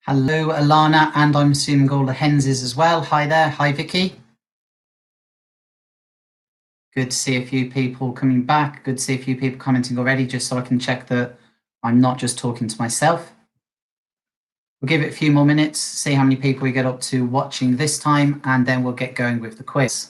Hello, Alana, and I'm assuming all the Henses as well. Hi there. Hi, Vicky. Good to see a few people coming back. Good to see a few people commenting already, just so I can check that I'm not just talking to myself. We'll give it a few more minutes, see how many people we get up to watching this time, and then we'll get going with the quiz.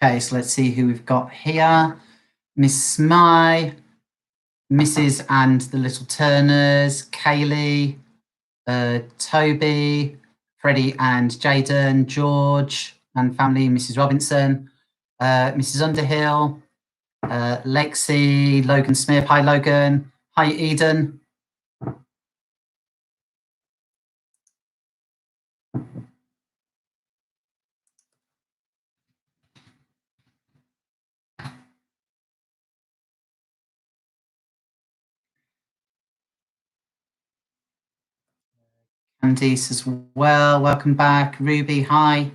Okay, so let's see who we've got here. Miss Smye, Mrs. and the Little Turners, Kaylee, Toby, Freddie and Jaden, George and family, Mrs. Robinson, Mrs. Underhill, Lexi, Logan Smith. Hi, Logan. Hi, Eden. Candice as well. Welcome back. Ruby, hi.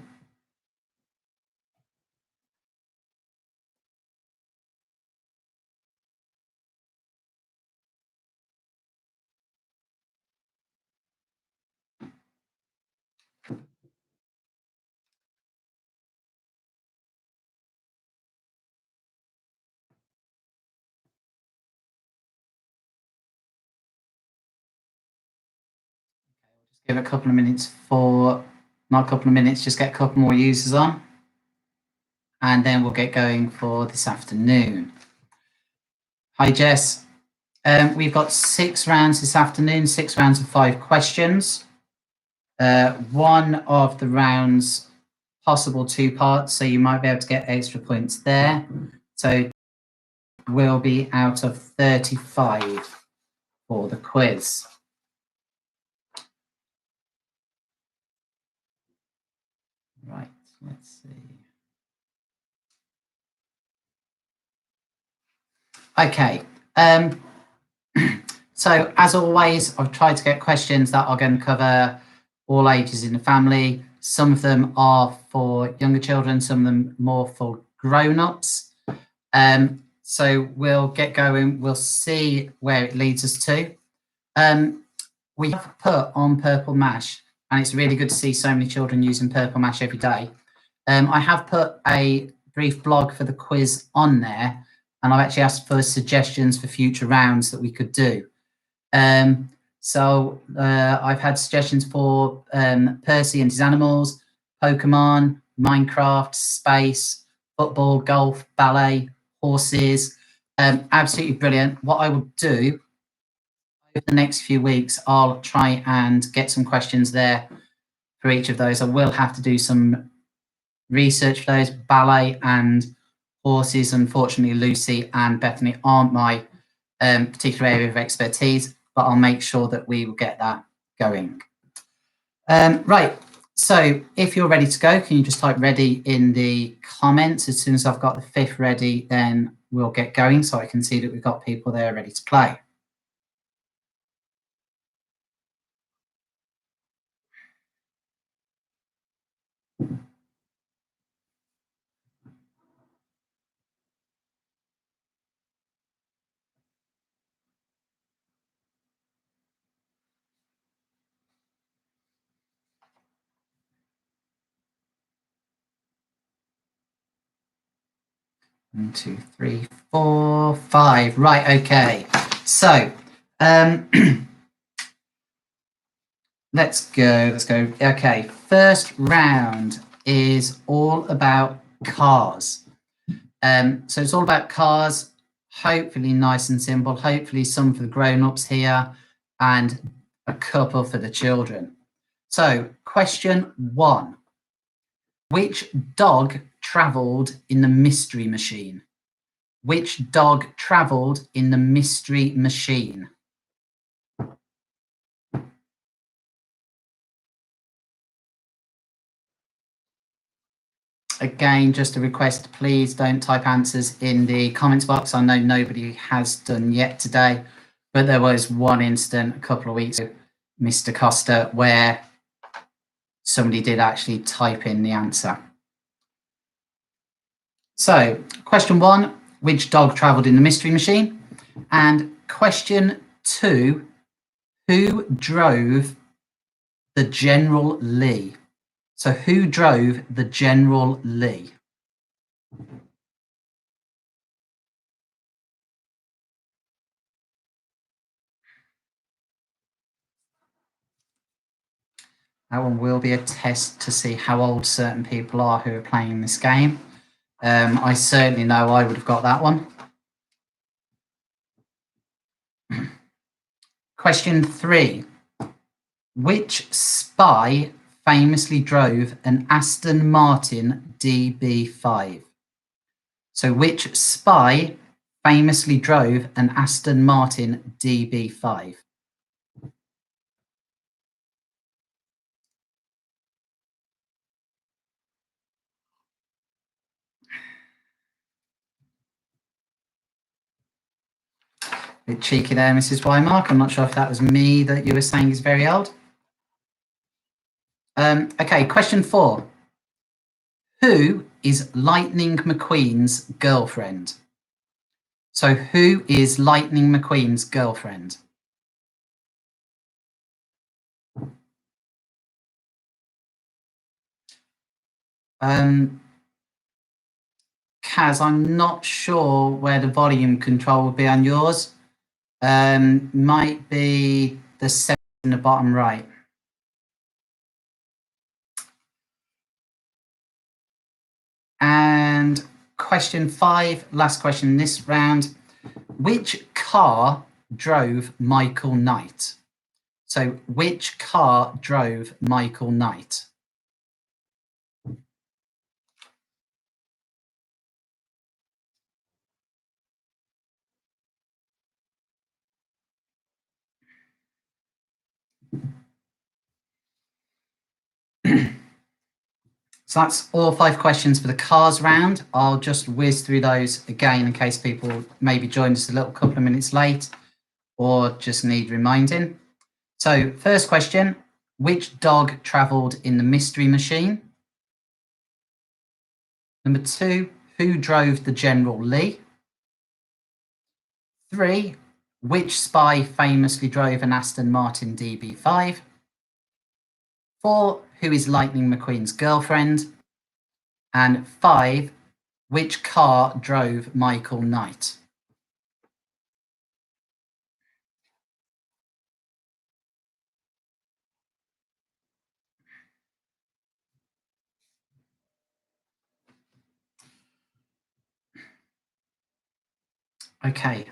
Give a couple of minutes not a couple of minutes, just get a couple more users on. And then we'll get going for this afternoon. Hi, Jess. We've got 6 rounds this afternoon, 6 rounds of 5 questions. One of the rounds, possible 2 parts, so you might be able to get extra points there. So we'll be out of 35 for the quiz. Right, let's see. Okay. So as always, I've tried to get questions that are going to cover all ages in the family. Some of them are for younger children, some of them more for grown-ups. So we'll get going. We'll see where it leads us to. We have put on Purple Mash, and it's really good to see so many children using Purple Mash every day. I have put a brief blog for the quiz on there, and I've actually asked for suggestions for future rounds that we could do. So I've had suggestions for Percy and his animals, Pokemon, Minecraft, space, football, golf, ballet, horses. Absolutely brilliant. What I will do over the next few weeks, I'll try and get some questions there for each of those. I will have to do some research for those. Ballet and horses, unfortunately, Lucy and Bethany aren't my particular area of expertise, but I'll make sure that we will get that going. Right, so if you're ready to go, can you just type ready in the comments? As soon as I've got the fifth ready, then we'll get going so I can see that we've got people there ready to play. One, two, three, four, five. Right, okay. So let's go. Okay, first round is all about cars. So it's all about cars, hopefully nice and simple, hopefully some for the grown-ups here and a couple for the children. So question 1. Which dog travelled in the mystery machine? Which dog travelled in the mystery machine? Again, just a request, please don't type answers in the comments box. I know nobody has done yet today, but there was one incident a couple of weeks ago, Mr. Costa, where somebody did actually type in the answer. So, question 1, which dog travelled in the mystery machine? And question 2, who drove the General Lee? So who drove the General Lee? That one will be a test to see how old certain people are who are playing this game. I certainly know I would have got that one. Question 3. Which spy famously drove an Aston Martin DB5? So which spy famously drove an Aston Martin DB5? Bit cheeky there, Mrs. Wymark. I'm not sure if that was me that you were saying is very old. Okay, question 4. Who is Lightning McQueen's girlfriend? So who is Lightning McQueen's girlfriend? Kaz, I'm not sure where the volume control would be on yours. Might be the section in the bottom right. And question 5, last question in this round. Which car drove Michael Knight? So which car drove Michael Knight? So that's all 5 questions for the cars round. I'll just whiz through those again in case people maybe joined us a little couple of minutes late or just need reminding. So first question, which dog travelled in the mystery machine? Number 2, who drove the General Lee? 3, which spy famously drove an Aston Martin DB5? 4, who is Lightning McQueen's girlfriend? And 5, which car drove Michael Knight? Okay.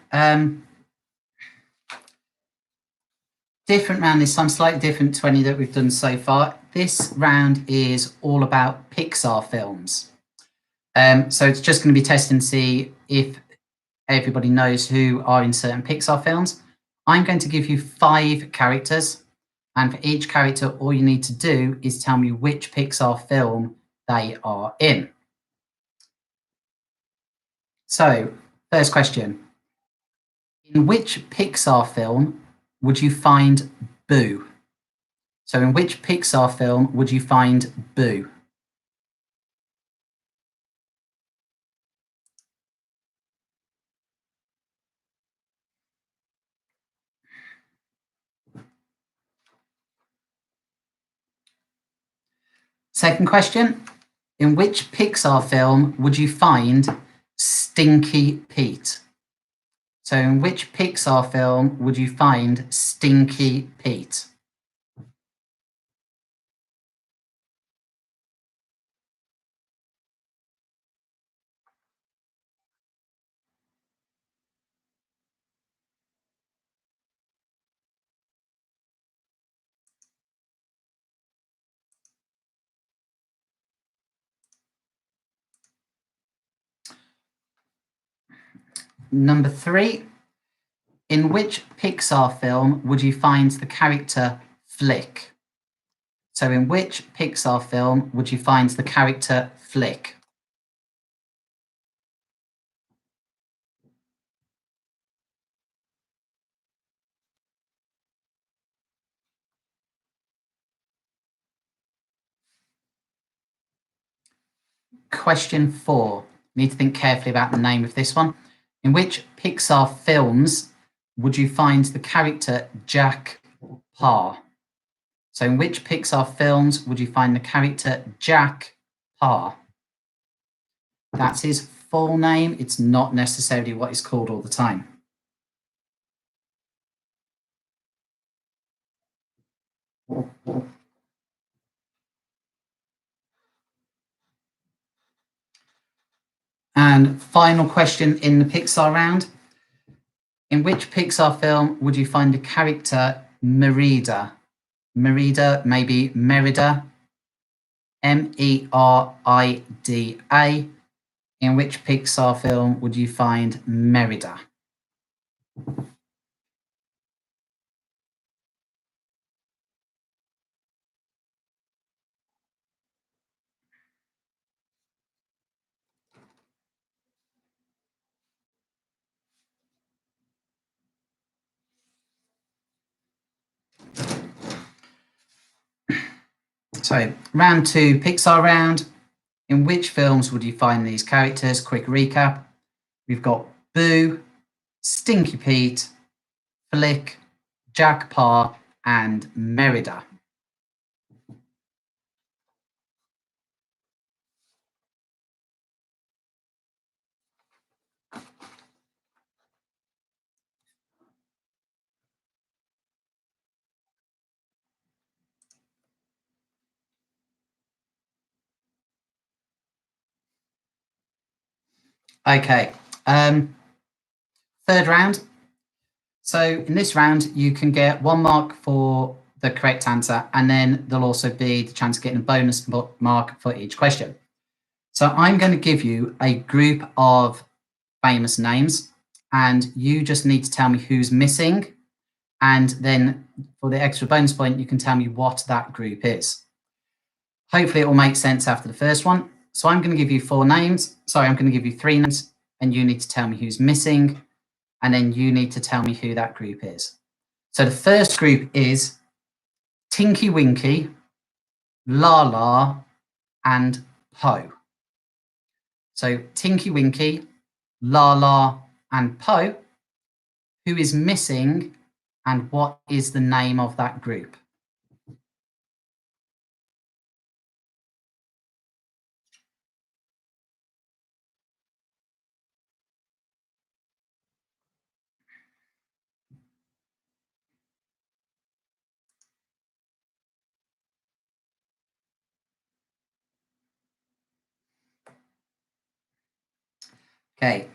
Different round this time, slightly different to any that we've done so far. This round is all about Pixar films. So it's just going to be testing to see if everybody knows who are in certain Pixar films. I'm going to give you 5 characters, and for each character, all you need to do is tell me which Pixar film they are in. So, first question. In which Pixar film would you find Boo? So in which Pixar film would you find Boo? Second question. In which Pixar film would you find Stinky Pete? So in which Pixar film would you find Stinky Pete? Number 3. In which Pixar film would you find the character Flick? So in which Pixar film would you find the character Flick? Question 4. You need to think carefully about the name of this one. In which Pixar films would you find the character Jack Parr? So in which Pixar films would you find the character Jack Parr? That's his full name. It's not necessarily what he's called all the time. And final question in the Pixar round. In which Pixar film would you find the character Merida? Merida, maybe Merida, Merida. In which Pixar film would you find Merida? So, round 2, Pixar round. In which films would you find these characters? Quick recap. We've got Boo, Stinky Pete, Flick, Jack Parr, and Merida. Okay. Third round. So in this round, you can get 1 mark for the correct answer, and then there'll also be the chance of getting a bonus mark for each question. So I'm going to give you a group of famous names, and you just need to tell me who's missing. And then for the extra bonus point, you can tell me what that group is. Hopefully it will make sense after the first one. So I'm going to give you 4 names. Sorry, I'm going to give you 3 names, and you need to tell me who's missing, and then you need to tell me who that group is. So the first group is Tinky Winky, La La, and Poe. So Tinky Winky, La La, and Poe. Who is missing, and what is the name of that group? Okay,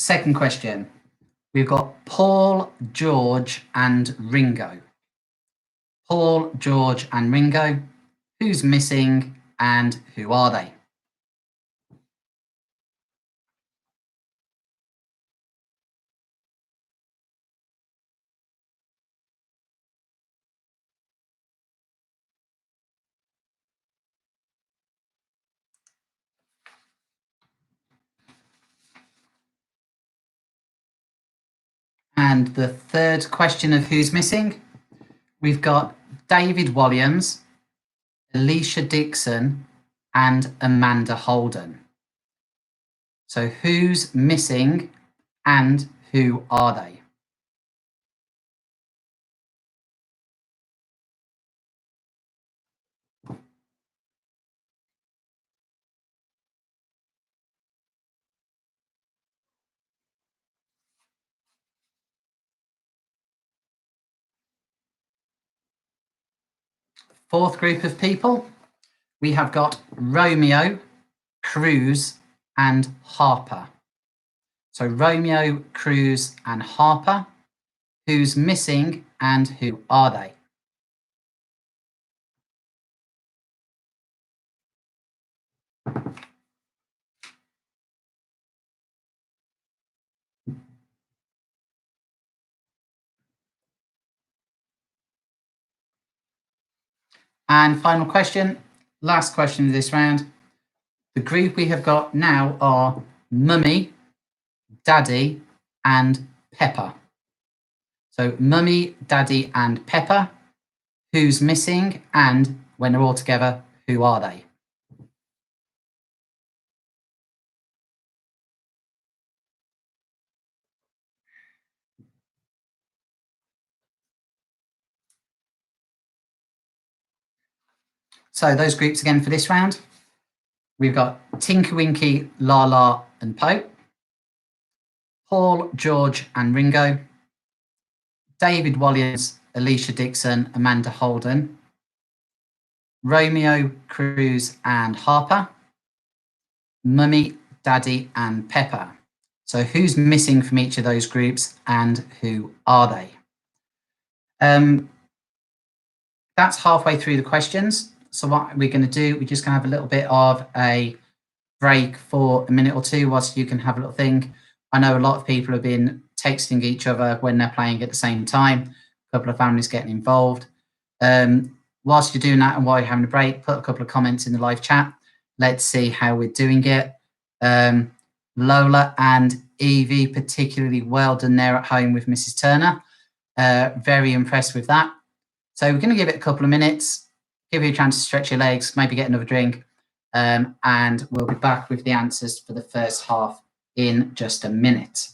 Second question. We've got Paul, George, and Ringo. Paul, George, and Ringo. Who's missing and who are they? And the third question of who's missing, we've got David Williams, Alicia Dixon, and Amanda Holden. So who's missing and who are they? Fourth group of people, we have got Romeo, Cruz, and Harper. So Romeo, Cruz, and Harper. Who's missing and who are they? And final question, last question of this round. The group we have got now are Mummy, Daddy, and Pepper. So Mummy, Daddy, and Pepper. Who's missing and when they're all together, who are they? So those groups again for this round. We've got Tinky Winky, Lala, and Pope. Paul, George, and Ringo. David Williams, Alicia Dixon, Amanda Holden. Romeo, Cruz, and Harper. Mummy, Daddy, and Pepper. So who's missing from each of those groups and who are they? That's halfway through the questions. So what we're going to do, we're just going to have a little bit of a break for a minute or two whilst you can have a little think. I know a lot of people have been texting each other when they're playing at the same time. A couple of families getting involved. Whilst you're doing that and while you're having a break, put a couple of comments in the live chat. Let's see how we're doing it. Lola and Evie, particularly well done there at home with Mrs. Turner. Very impressed with that. So we're going to give it a couple of minutes, give you a chance to stretch your legs, maybe get another drink, and we'll be back with the answers for the first half in just a minute.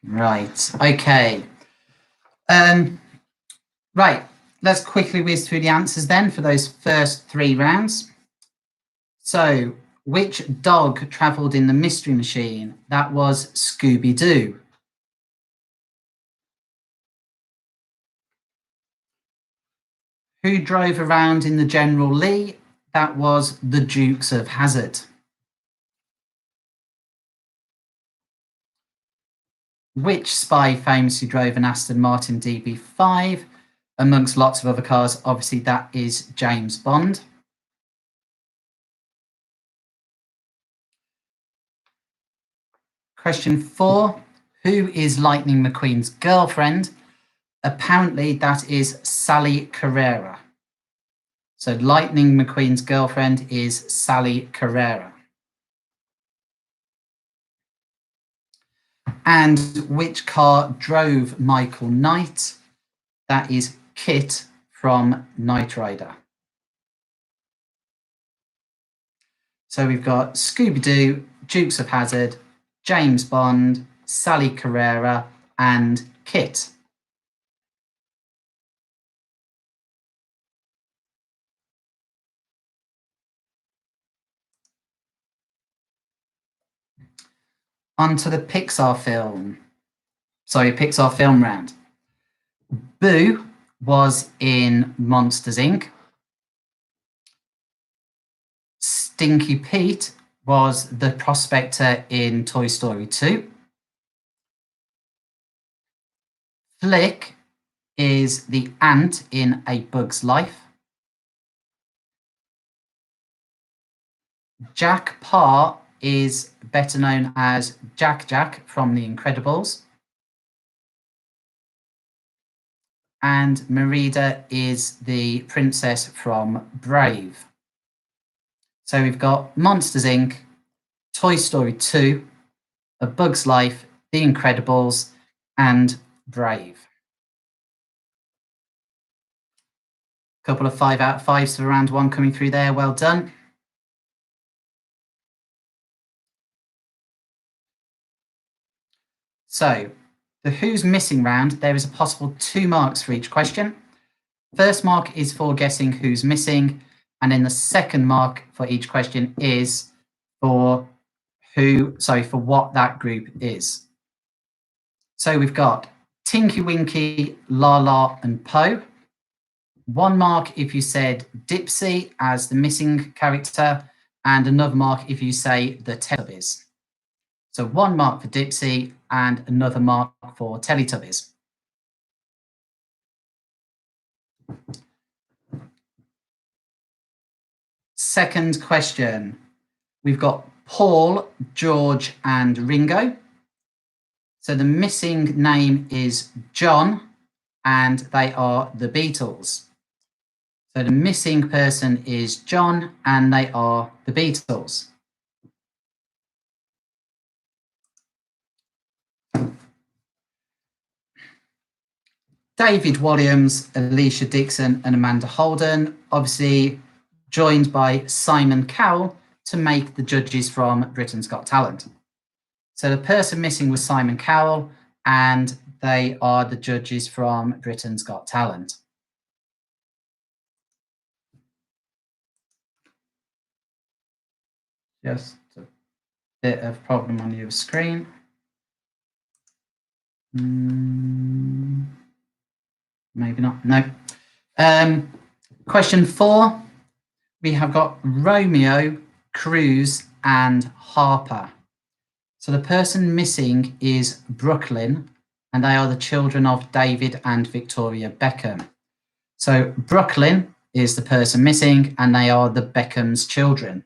Right, okay. Right, let's quickly whiz through the answers then for those first 3 rounds. So, which dog travelled in the Mystery Machine? That was Scooby-Doo. Who drove around in the General Lee? That was the Dukes of Hazzard. Which spy famously drove an Aston Martin DB5 amongst lots of other cars? Obviously, that is James Bond. Question 4. Who is Lightning McQueen's girlfriend? Apparently, that is Sally Carrera. So Lightning McQueen's girlfriend is Sally Carrera. And which car drove Michael Knight? That is Kit from Knight Rider. So we've got Scooby-Doo, Dukes of Hazzard, James Bond, Sally Carrera, and Kit. On to the Pixar film round. Boo was in Monsters, Inc. Stinky Pete was the prospector in Toy Story 2. Flick is the ant in A Bug's Life. Jack Parr is better known as Jack from The Incredibles. And Merida is the princess from Brave. So we've got Monsters, Inc., Toy Story 2, A Bug's Life, The Incredibles, and Brave. Couple of 5 out of 5s for round 1 coming through there. Well done. So, the Who's Missing round, there is a possible 2 marks for each question. First mark is for guessing who's missing, and then the second mark for each question is for what that group is. So we've got Tinky Winky, La La, and Poe. 1 mark if you said Dipsy as the missing character, and another mark if you say the Teletubbies. So 1 mark for Dipsy and another mark for Teletubbies. Second question. We've got Paul, George, and Ringo. So the missing name is John, and they are the Beatles. So the missing person is John, and they are the Beatles. David Williams, Alicia Dixon, and Amanda Holden, obviously joined by Simon Cowell to make the judges from Britain's Got Talent. So the person missing was Simon Cowell, and they are the judges from Britain's Got Talent. Just a bit of problem on your screen. Maybe not. No. Question 4. We have got Romeo, Cruz, and Harper. So the person missing is Brooklyn, and they are the children of David and Victoria Beckham. So Brooklyn is the person missing, and they are the Beckham's children.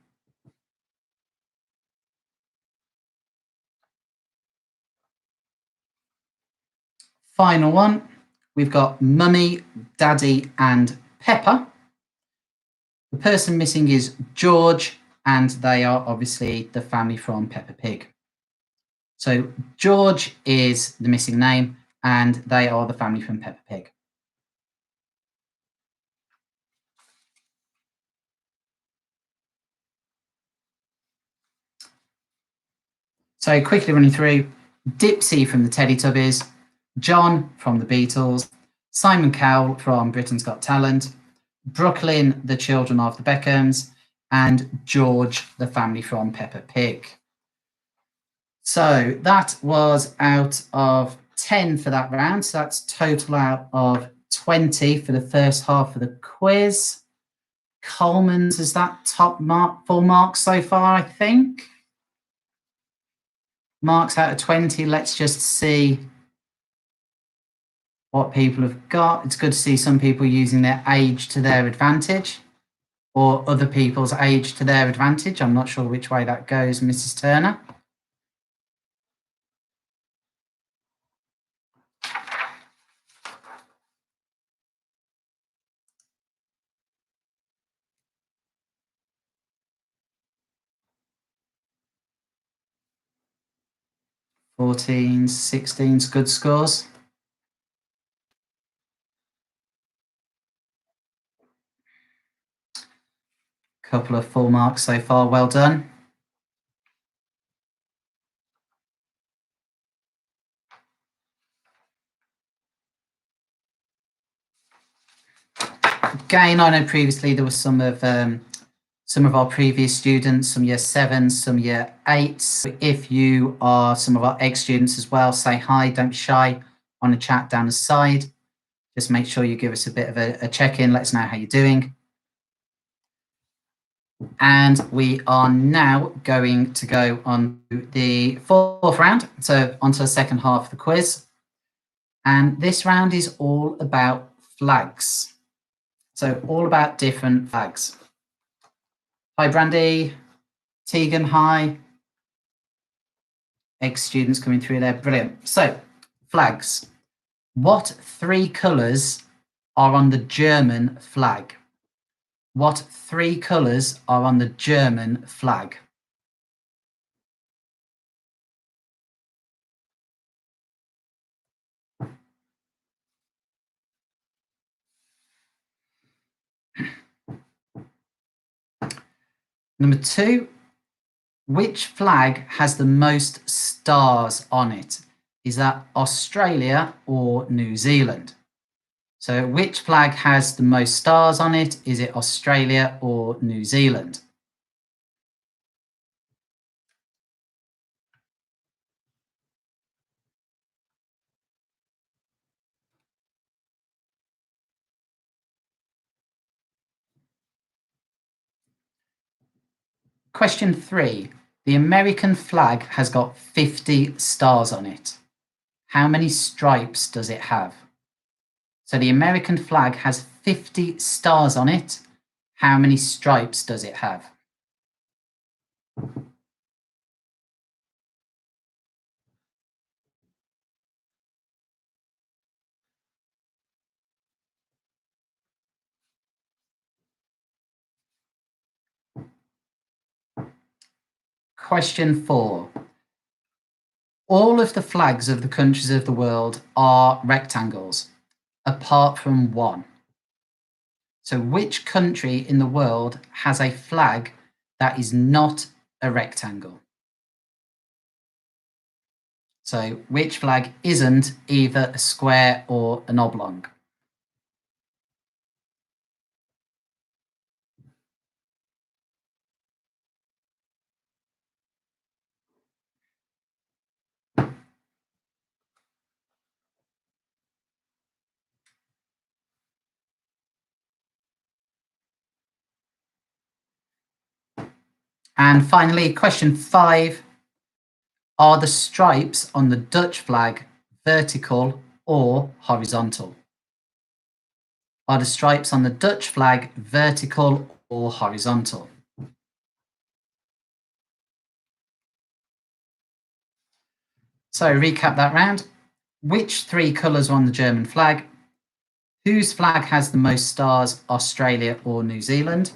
Final one, we've got Mummy, Daddy, and Pepper. The person missing is George, and they are obviously the family from Peppa Pig. So George is the missing name, and they are the family from Peppa Pig. So quickly running through, Dipsy from the Teletubbies, John from the Beatles, Simon Cowell from Britain's Got Talent, Brooklyn, the Children of the Beckhams, and George, the family from Peppa Pig. So that was out of 10 for that round. So that's total out of 20 for the first half of the quiz. Coleman's is that top mark, full marks so far, I think. Marks out of 20. Let's just see what people have got. It's good to see some people using their age to their advantage or other people's age to their advantage. I'm not sure which way that goes, Mrs. Turner. Fourteens, 16s, good scores. Couple of full marks so far, well done. Again, I know previously there was some of our previous students, some year 7s, some year 8s. If you are some of our ex-students as well, say hi, don't be shy on the chat down the side. Just make sure you give us a bit of a check-in, let us know how you're doing. And we are now going to go on to the fourth round, so onto the second half of the quiz. And this round is all about flags. So all about different flags. Hi, Brandy. Tegan, hi. Ex-students coming through there. Brilliant. So, flags. What 3 colours are on the German flag? What 3 colours are on the German flag? Number 2, which flag has the most stars on it? Is that Australia or New Zealand? So which flag has the most stars on it? Is it Australia or New Zealand? Question 3. The American flag has got 50 stars on it. How many stripes does it have? So the American flag has 50 stars on it. How many stripes does it have? Question 4. All of the flags of the countries of the world are rectangles, apart from one. So which country in the world has a flag that is not a rectangle? So which flag isn't either a square or an oblong? And finally, question 5. Are the stripes on the Dutch flag vertical or horizontal? Are the stripes on the Dutch flag vertical or horizontal? So recap that round. Which 3 colours are on the German flag? Whose flag has the most stars, Australia or New Zealand?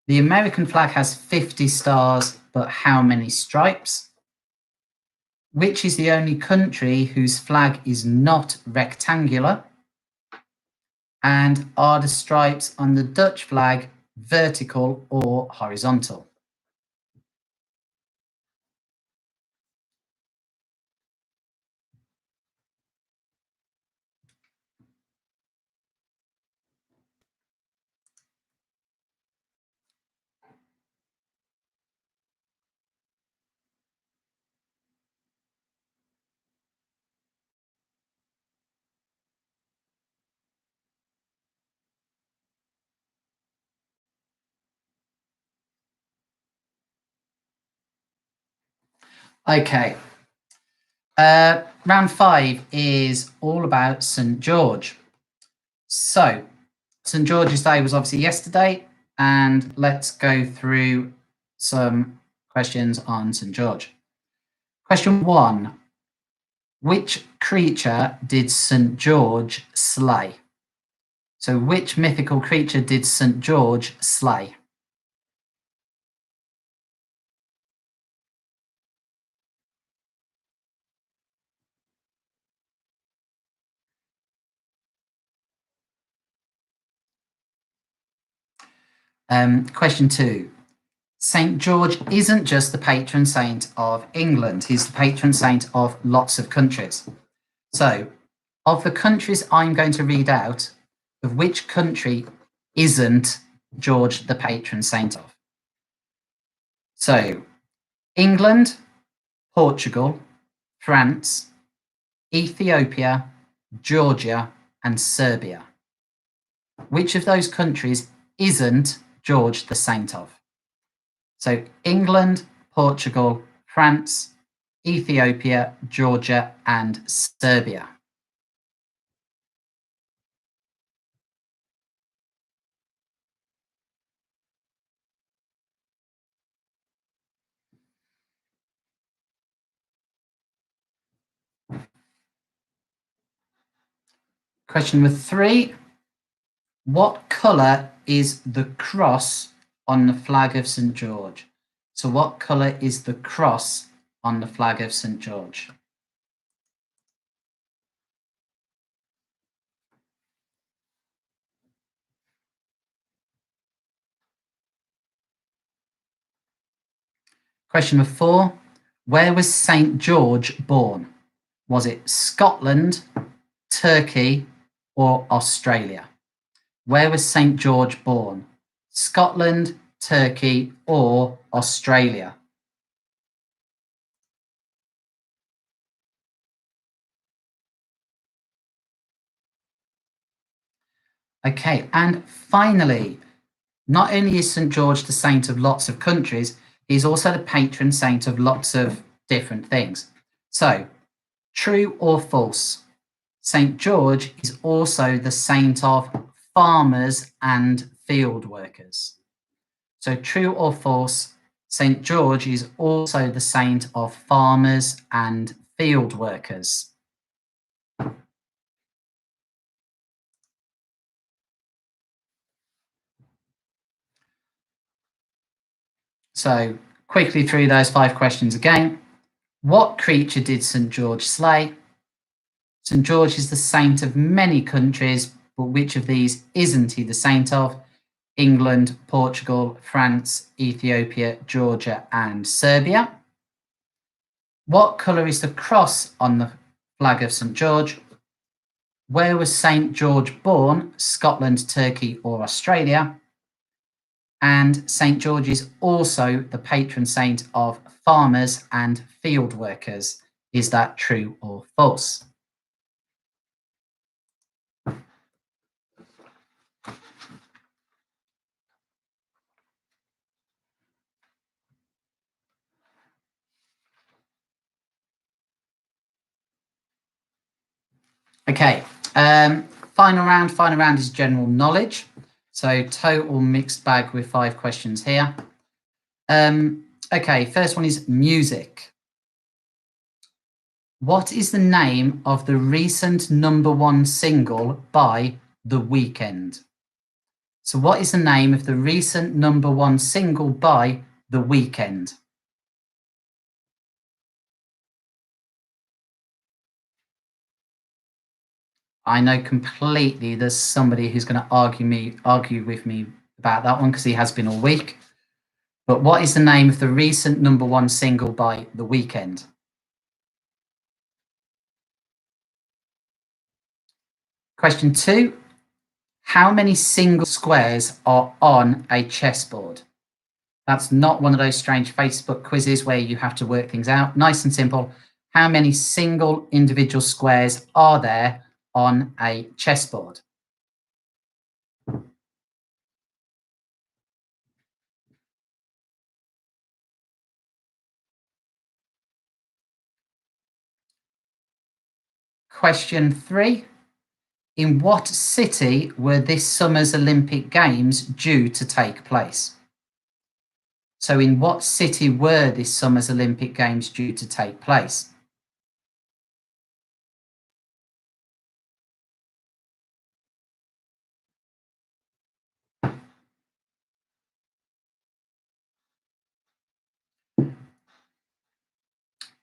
The American flag has 50 stars, but how many stripes? Which is the only country whose flag is not rectangular? And are the stripes on the Dutch flag vertical or horizontal? Okay. Round 5 is all about St. George. So, St. George's Day was obviously yesterday, and let's go through some questions on St. George. Question 1. Which creature did St. George slay? So, which mythical creature did St. George slay? Question 2. St. George isn't just the patron saint of England, he's the patron saint of lots of countries. So, of the countries I'm going to read out, of which country isn't George the patron saint of? So, England, Portugal, France, Ethiopia, Georgia, and Serbia. Which of those countries isn't George the saint of? So, England, Portugal, France, Ethiopia, Georgia, and Serbia. Question number 3. What colour is the cross on the flag of St. George? So what colour is the cross on the flag of St. George? Question number 4. Where was St. George born? Was it Scotland, Turkey, or Australia? Where was St. George born? Scotland, Turkey, or Australia? Okay, and finally, not only is St. George the saint of lots of countries, he's also the patron saint of lots of different things. So, true or false? St. George is also the saint of farmers and field workers. So, true or false? St. George is also the saint of farmers and field workers. So, quickly through those 5 questions again. What creature did St. George slay? St. George is the saint of many countries, but which of these isn't he the saint of? England, Portugal, France, Ethiopia, Georgia, and Serbia. What colour is the cross on the flag of St. George? Where was St. George born? Scotland, Turkey, or Australia? And St. George is also the patron saint of farmers and field workers. Is that true or false? Okay, final round. Final round is general knowledge. So total mixed bag with 5 questions here. Okay, first one is music. What is the name of the recent #1 single by The Weeknd? So what is the name of the recent #1 single by The Weeknd? I know completely there's somebody who's going to argue with me about that one because he has been all week. But what is the name of the recent #1 single by The Weeknd? Question 2. How many single squares are on a chessboard? That's not one of those strange Facebook quizzes where you have to work things out. Nice and simple. How many single individual squares are there on a chessboard? Question 3. In what city were this summer's Olympic Games due to take place? So in what city were this summer's Olympic Games due to take place?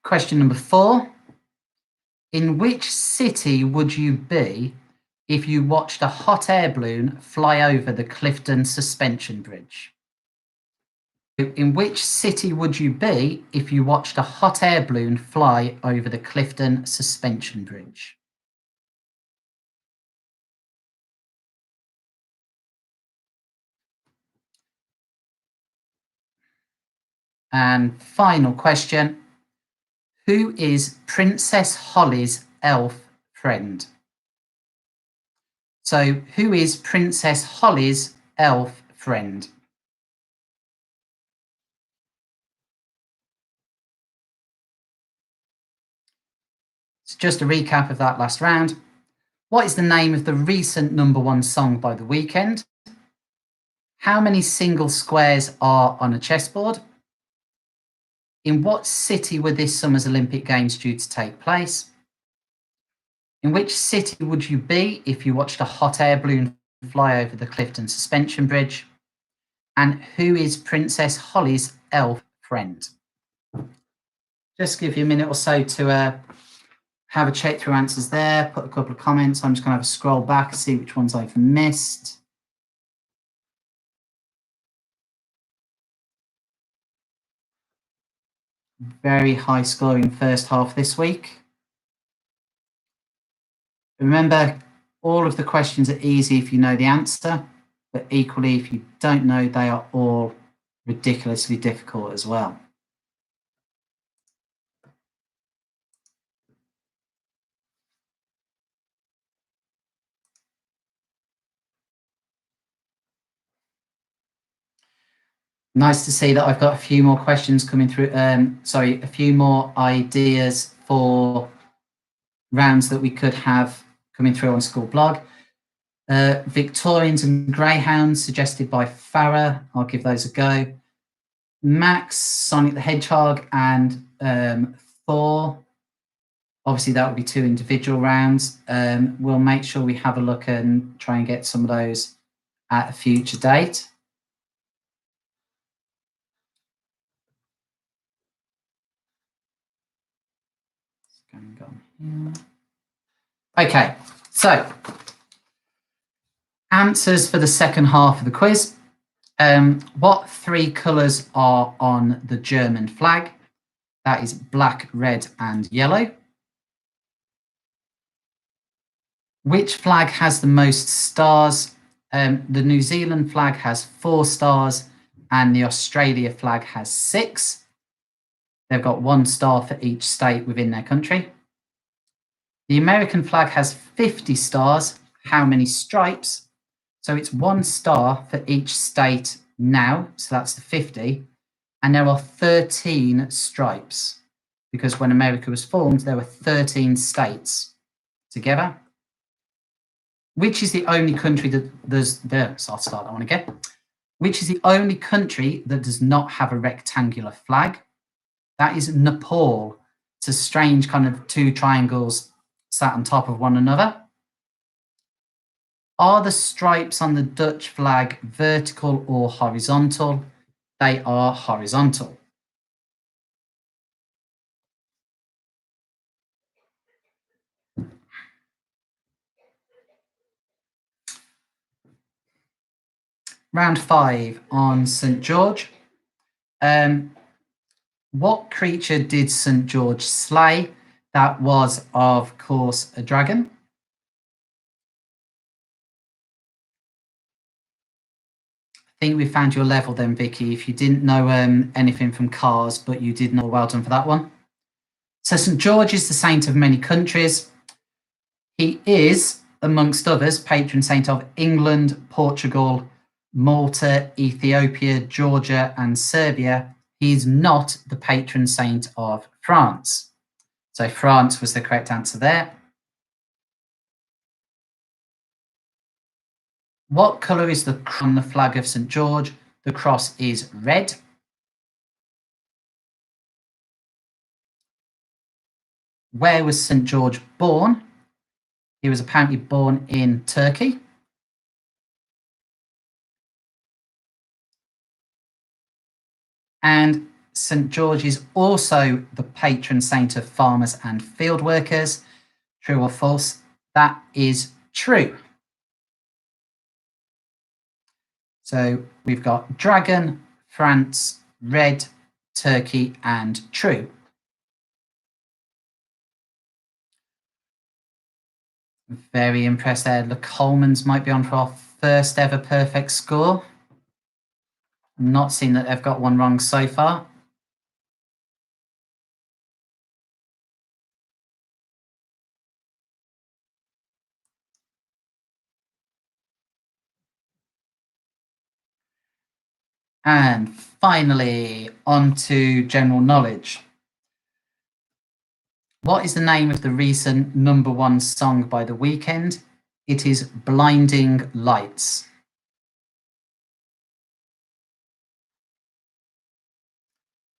Question number 4. In which city would you be if you watched a hot air balloon fly over the Clifton Suspension Bridge? In which city would you be if you watched a hot air balloon fly over the Clifton Suspension Bridge? And final question. Who is Princess Holly's elf friend? So, who is Princess Holly's elf friend? So just a recap of that last round. What is the name of the recent #1 song by The Weeknd? How many single squares are on a chessboard? In what city were this summer's Olympic Games due to take place? In which city would you be if you watched a hot air balloon fly over the Clifton Suspension Bridge? And who is Princess Holly's elf friend? Just give you a minute or so to have a check through answers there, put a couple of comments. I'm just going to have a scroll back and see which ones I've missed. Very high scoring first half this week. Remember, all of the questions are easy if you know the answer, but equally, if you don't know, they are all ridiculously difficult as well. Nice to see that I've got a few more questions coming through. A few more ideas for rounds that we could have coming through on School Blog. Victorians and Greyhounds suggested by Farah. I'll give those a go. Max, Sonic the Hedgehog, and Thor. Obviously, that would be 2 individual rounds. We'll make sure we have a look and try and get some of those at a future date. Okay, so answers for the second half of the quiz. What 3 colours are on the German flag? That is black, red, and yellow. Which flag has the most stars? The New Zealand flag has 4 stars and the Australia flag has 6. They've got 1 star for each state within their country. The American flag has 50 stars. How many stripes? So it's 1 star for each state now. So that's the 50. And there are 13 stripes because when America was formed, there were 13 states together. Which is the only country that so I'll start that one again. Which is the only country that does not have a rectangular flag? That is Nepal. It's a strange kind of 2 triangles sat on top of one another. Are the stripes on the Dutch flag vertical or horizontal? They are horizontal. Round 5 on St. George. What creature did St. George slay? That was, of course, a dragon. I think we found your level then, Vicky. If you didn't know anything from Cars, but you did know, well done for that one. So St. George is the saint of many countries. He is, amongst others, patron saint of England, Portugal, Malta, Ethiopia, Georgia, and Serbia. He is not the patron saint of France. So France was the correct answer there. What colour is the cross on the flag of St. George? The cross is red. Where was St. George born? He was apparently born in Turkey. And St. George is also the patron saint of farmers and field workers. True or false? That is true. So we've got dragon, France, red, Turkey, and true. Very impressed there. The Colemans might be on for our first ever perfect score. Not seen that they've got one wrong so far. And finally, on to general knowledge. What is the name of the recent #1 song by The Weeknd? It is Blinding Lights.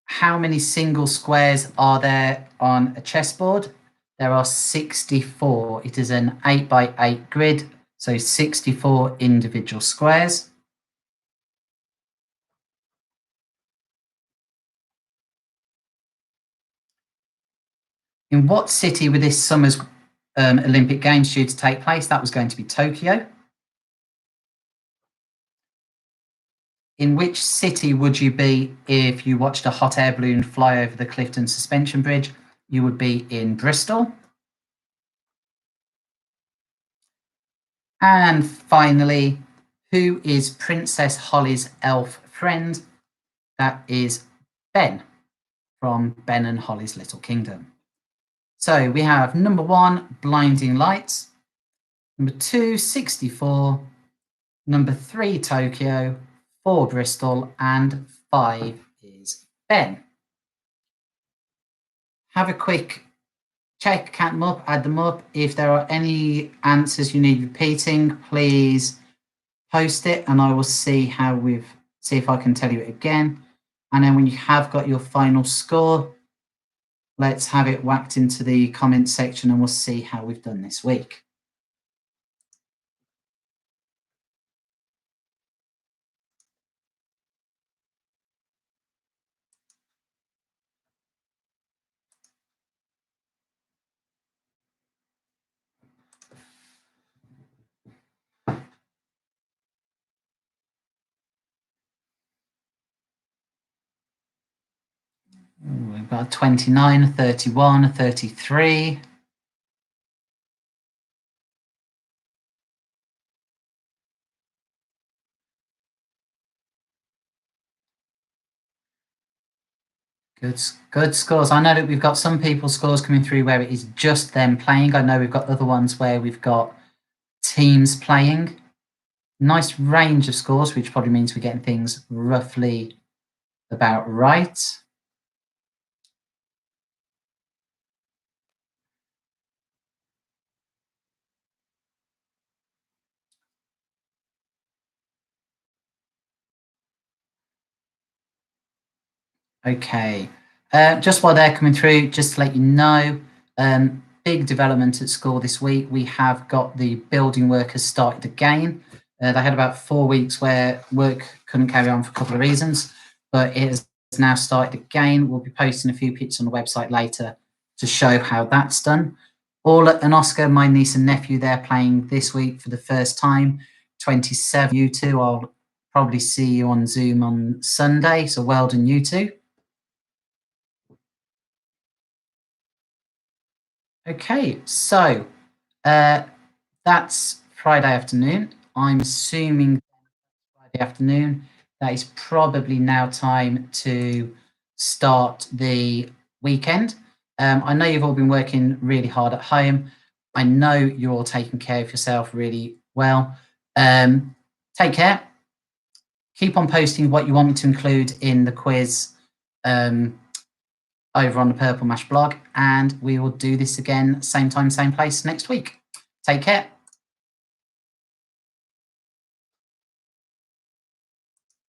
How many single squares are there on a chessboard? There are 64. It is an 8x8 grid, so 64 individual squares. In what city were this summer's Olympic Games due to take place? That was going to be Tokyo. In which city would you be if you watched a hot air balloon fly over the Clifton Suspension Bridge? You would be in Bristol. And finally, who is Princess Holly's elf friend? That is Ben from Ben and Holly's Little Kingdom. So we have #1, Blinding Lights. #2, 64. #3, Tokyo. 4, Bristol. And 5 is Ben. Have a quick check, count them up, add them up. If there are any answers you need repeating, please post it and I will see if I can tell you it again. And then when you have got your final score, let's have it whacked into the comments section and we'll see how we've done this week. We've got a 29, a 31, a 33. Good scores. I know that we've got some people's scores coming through where it is just them playing. I know we've got other ones where we've got teams playing. Nice range of scores, which probably means we're getting things roughly about right. Okay. Just while they're coming through, just to let you know, big development at school this week. We have got the building workers started again. They had about 4 weeks where work couldn't carry on for a couple of reasons, but it has now started again. We'll be posting a few pictures on the website later to show how that's done. Orla and Oscar, my niece and nephew, they're playing this week for the first time. 27, you two. I'll probably see you on Zoom on Sunday, so well done, you two. Okay, so that's Friday afternoon. I'm assuming Friday afternoon. That is probably now time to start the weekend. I know you've all been working really hard at home. I know you're all taking care of yourself really well. Take care. Keep on posting what you want me to include in the quiz over on the Purple Mash blog, and we will do this again, same time, same place next week. Take care.